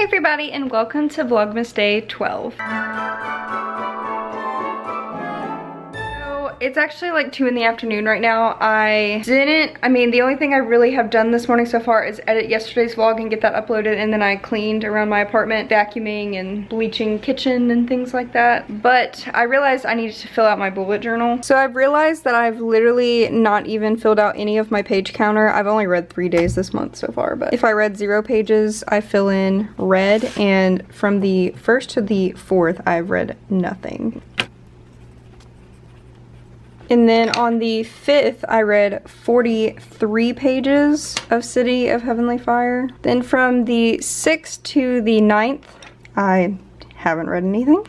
everybody, and welcome to Vlogmas Day 12. It's actually like 2 in the afternoon right now. The only thing I really have done this morning so far is edit yesterday's vlog and get that uploaded, and then I cleaned around my apartment, vacuuming and bleaching kitchen and things like that. But I realized I needed to fill out my bullet journal. So I've realized that I've literally not even filled out any of my page counter. I've only read 3 days this month so far, but if I read 0 pages, I fill in red, and from the 1st to the 4th, I've read nothing. And then on the 5th, I read 43 pages of City of Heavenly Fire. Then from the 6th to the 9th, I haven't read anything.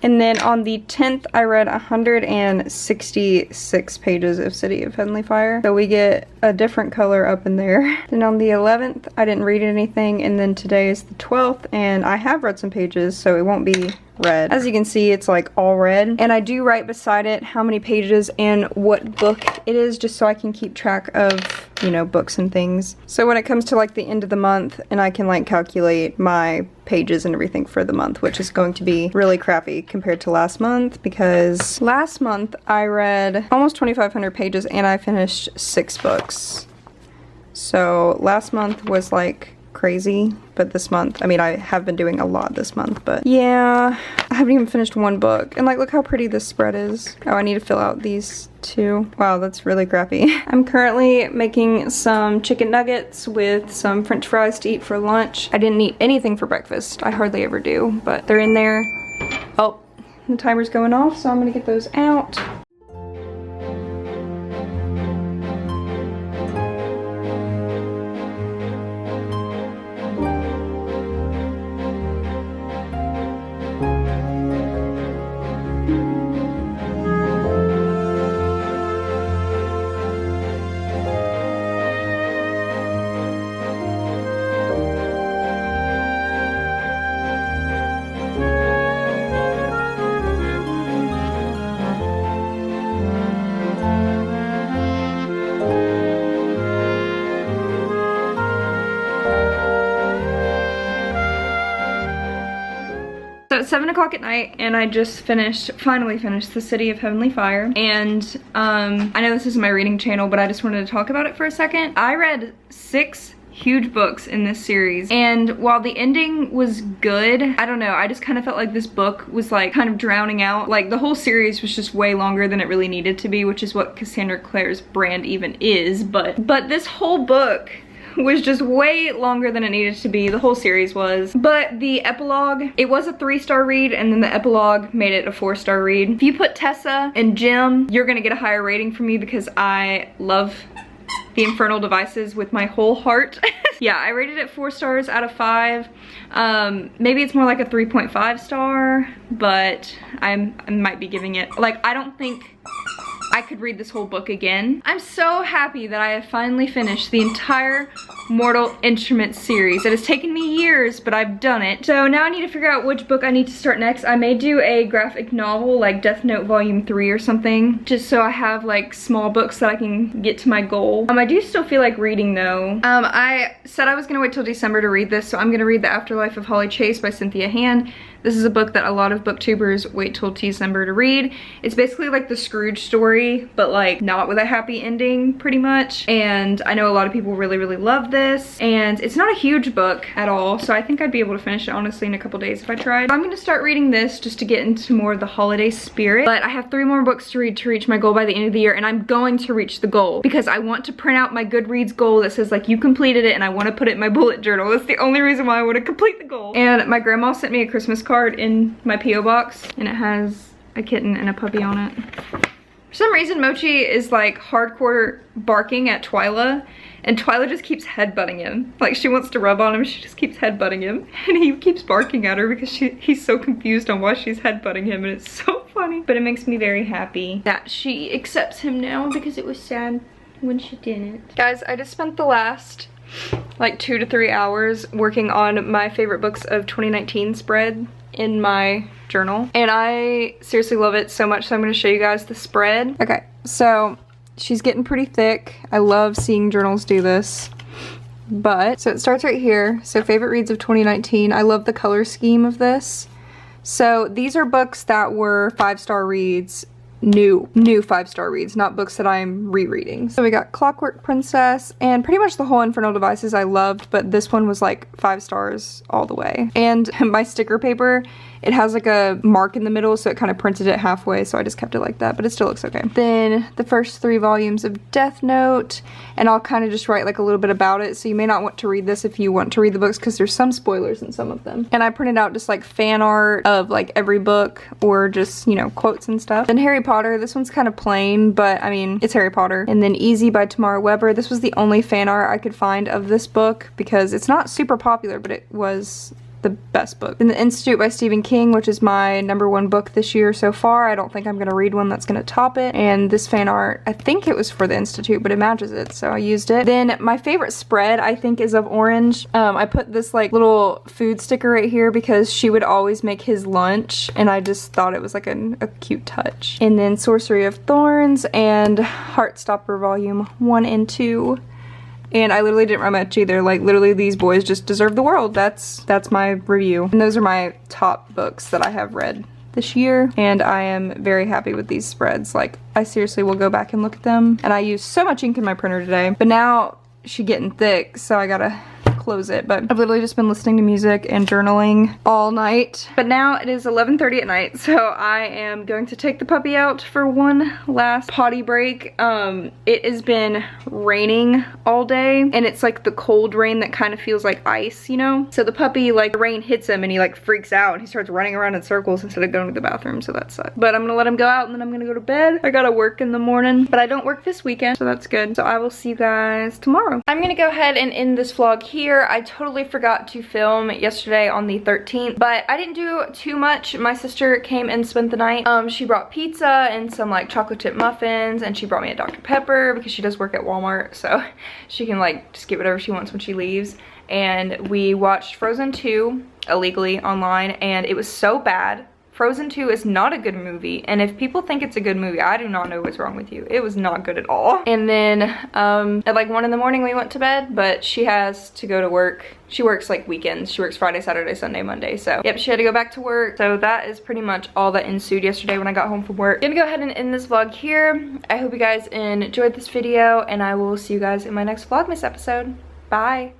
And then on the 10th, I read 166 pages of City of Heavenly Fire. So we get a different color up in there. Then on the 11th, I didn't read anything. And then today is the 12th, and I have read some pages, so it won't be red. As you can see, it's like all red. And I do write beside it how many pages and what book it is, just so I can keep track of, you know, books and things. So when it comes to like the end of the month, and I can like calculate my pages and everything for the month, which is going to be really crappy compared to last month, because last month I read almost 2,500 pages and I finished 6 books. So last month was like crazy, but this month, I mean, I have been doing a lot this month, but yeah, I haven't even finished 1 book. And like, look how pretty this spread is. Oh, I need to fill out these 2. Wow, that's really crappy. I'm currently making some chicken nuggets with some french fries to eat for lunch. I didn't eat anything for breakfast. I hardly ever do, but they're in there. Oh, the timer's going off, so I'm gonna get those out. So it's 7 o'clock at night, and I just finally finished The City of Heavenly Fire. And I know this isn't my reading channel, but I just wanted to talk about it for a second. I read 6 huge books in this series, and while the ending was good, I don't know, I just kind of felt like this book was like kind of drowning out. Like the whole series was just way longer than it really needed to be, which is what Cassandra Clare's brand even is, but this whole book was just way longer than it needed to be. The whole series was. But the epilogue, it was a 3-star read, and then the epilogue made it a 4-star read. If you put Tessa and Jim, you're gonna get a higher rating from me, because I love the Infernal Devices with my whole heart. Yeah, I rated it 4 stars out of 5. Maybe it's more like a 3.5 star, but I might be giving it, like, I don't think I could read this whole book again. I'm so happy that I have finally finished the entire Mortal Instruments series. It has taken me years, but I've done it. So now I need to figure out which book I need to start next. I may do a graphic novel, like Death Note Volume 3 or something, just so I have like small books that I can get to my goal. I do still feel like reading though. I said I was gonna wait till December to read this, so I'm gonna read The Afterlife of Holly Chase by Cynthia Hand. This is a book that a lot of booktubers wait till December to read. It's basically like the Scrooge story, but like not with a happy ending, pretty much. And I know a lot of people really, really love this. And it's not a huge book at all, so I think I'd be able to finish it honestly in a couple days if I tried. I'm gonna start reading this just to get into more of the holiday spirit. But I have 3 more books to read to reach my goal by the end of the year, and I'm going to reach the goal because I want to print out my Goodreads goal that says like you completed it, and I want to put it in my bullet journal. That's the only reason why I want to complete the goal. And my grandma sent me a Christmas card in my P.O. box, and it has a kitten and a puppy on it. For some reason, Mochi is like hardcore barking at Twyla, and Twyla just keeps headbutting him. Like, she wants to rub on him, she just keeps headbutting him, and he keeps barking at her because he's so confused on why she's headbutting him, and it's so funny. But it makes me very happy that she accepts him now, because it was sad when she didn't. Guys, I just spent the last like 2 to 3 hours working on my favorite books of 2019 spread in my journal, and I seriously love it so much, so I'm going to show you guys the spread. Okay, so she's getting pretty thick. I love seeing journals do this. but so it starts right here. So favorite reads of 2019. I love the color scheme of this. So these are books that were 5-star reads, new 5-star reads, not books that I'm rereading. So we got Clockwork Princess, and pretty much the whole Infernal Devices I loved, but this one was like 5 stars all the way. And my sticker paper, it has like a mark in the middle, so it kind of printed it halfway, so I just kept it like that, but it still looks okay. Then the first 3 volumes of Death Note, and I'll kind of just write like a little bit about it, so you may not want to read this if you want to read the books, because there's some spoilers in some of them. And I printed out just like fan art of like every book, or just, you know, quotes and stuff. Then Harry Potter, this one's kind of plain, but I mean, it's Harry Potter. And then Easy by Tamara Weber. This was the only fan art I could find of this book, because it's not super popular, but it was the best book. Then The Institute by Stephen King, which is my #1 book this year so far. I don't think I'm gonna read one that's gonna top it. And this fan art, I think it was for The Institute, but it matches it, so I used it. Then my favorite spread, I think, is of Orange. I put this like little food sticker right here because she would always make his lunch, and I just thought it was like a cute touch. And then Sorcery of Thorns and Heartstopper Volume 1 and 2. And I literally didn't write much either. Like, literally, these boys just deserve the world. That's my review. And those are my top books that I have read this year. And I am very happy with these spreads. Like, I seriously will go back and look at them. And I used so much ink in my printer today. But now she's getting thick, so I gotta close it. But I've literally just been listening to music and journaling all night. But now it is 11:30 at night, so I am going to take the puppy out for one last potty break. It has been raining all day, and it's like the cold rain that kind of feels like ice, you know? So the puppy, like, the rain hits him and he like freaks out and he starts running around in circles instead of going to the bathroom, so that sucks. But I'm gonna let him go out and then I'm gonna go to bed. I gotta work in the morning, but I don't work this weekend, so that's good. So I will see you guys tomorrow. I'm gonna go ahead and end this vlog here. I totally forgot to film yesterday on the 13th, but I didn't do too much. My sister came and spent the night. She brought pizza and some like chocolate chip muffins, and she brought me a Dr. Pepper because she does work at Walmart, so she can like just get whatever she wants when she leaves. And we watched Frozen 2 illegally online, and it was so bad. Frozen 2 is not a good movie, and if people think it's a good movie, I do not know what's wrong with you. It was not good at all. And then at like 1 in the morning we went to bed, but she has to go to work. She works like weekends. She works Friday, Saturday, Sunday, Monday. So yep, she had to go back to work. So that is pretty much all that ensued yesterday when I got home from work. I'm gonna go ahead and end this vlog here. I hope you guys enjoyed this video, and I will see you guys in my next Vlogmas episode. Bye.